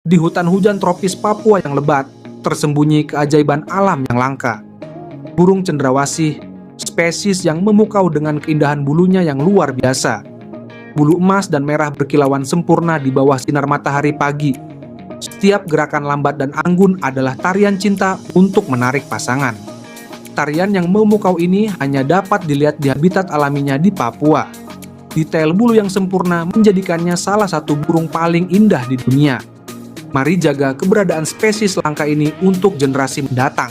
Di hutan hujan tropis Papua yang lebat, tersembunyi keajaiban alam yang langka. Burung cendrawasih, spesies yang memukau dengan keindahan bulunya yang luar biasa. Bulu emas dan merah berkilauan sempurna di bawah sinar matahari pagi. Setiap gerakan lambat dan anggun adalah tarian cinta untuk menarik pasangan. Tarian yang memukau ini hanya dapat dilihat di habitat alaminya di Papua. Detail bulu yang sempurna menjadikannya salah satu burung paling indah di dunia. Mari jaga keberadaan spesies langka ini untuk generasi mendatang.